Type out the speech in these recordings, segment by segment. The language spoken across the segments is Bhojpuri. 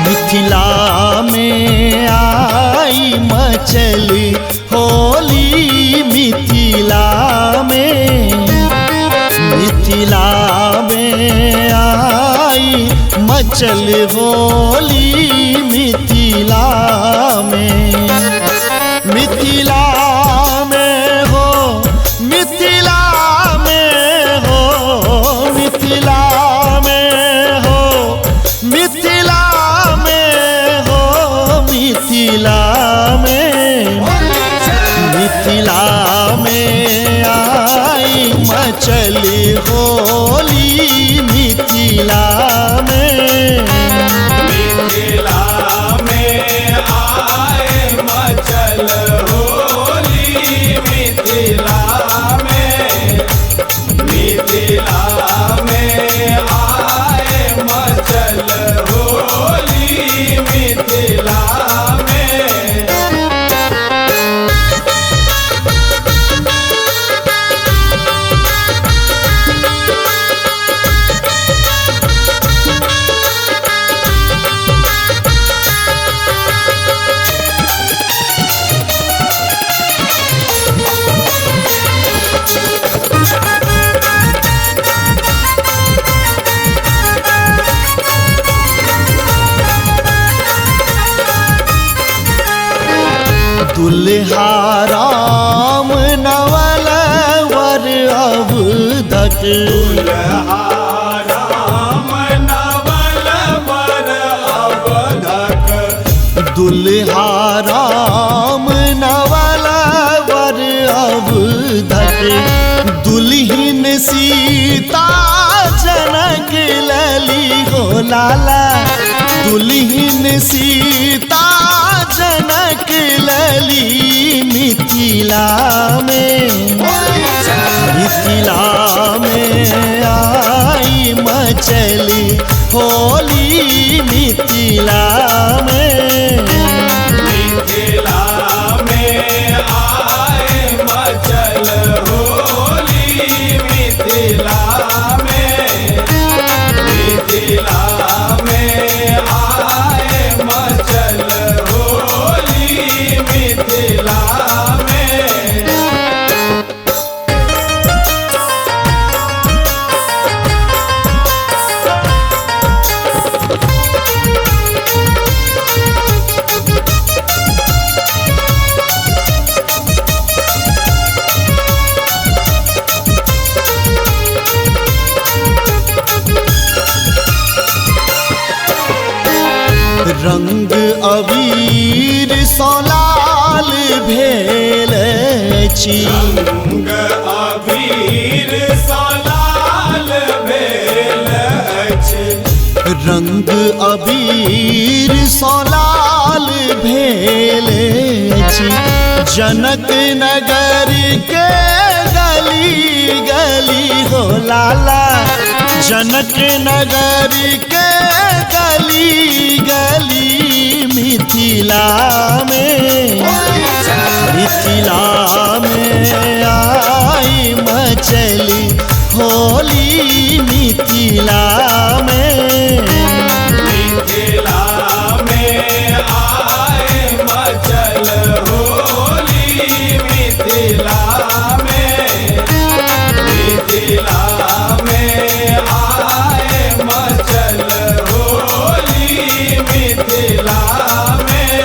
मिथिला में आई मचल होली, मिथिला में आई मचल होली, मिथिला में हो, मिथिला में हो, मिथिला में हो, मिथिला में आई मचल होली, मिथिला में आए मचल होली, मिथिला में आए मचल होली, मिथिला में। दुल्हा राम नवल वर अवधक, दुल्हा राम नवल वर अवधक, दुल्हा राम नवल वर अवधक, दुल्हिन सीता जनक लली हो लाला, दुल्हिन सीता जनक लली, मिथिला में आई मचल होली, मिथिला में आए मचल होली, मिथिला में आए मचल होली, मिथिला में। रंग अबीर सौलाल भेल छी, रंग अबीर सलाल भेल अछि, रंग अबीर सौलाल भेल छी, जनक नगर के गली गली हो लाला, जनक नगर के गली गली, मिथिला में आई मचल होली, मिथिला में आए मचल होली, मिथिला में आए मचल होली, मिथिला में।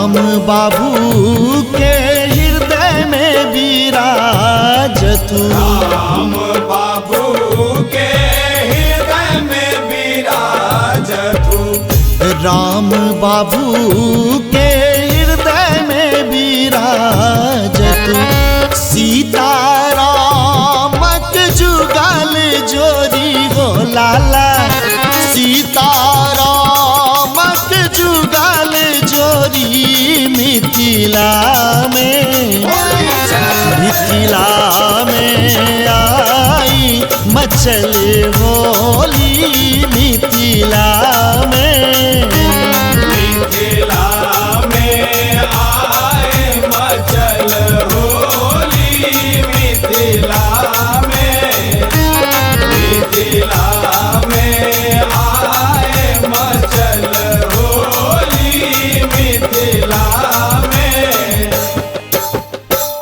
बाबू के हृदय में विराजतु राम बाबू के हृदय में विराजतु राम बाबू के हृदय में विराजतु सीतारामक जुगल जोरी हो लाला सीतारामक जुगल जोरी मिथिला में मिथिला में आई मचल होली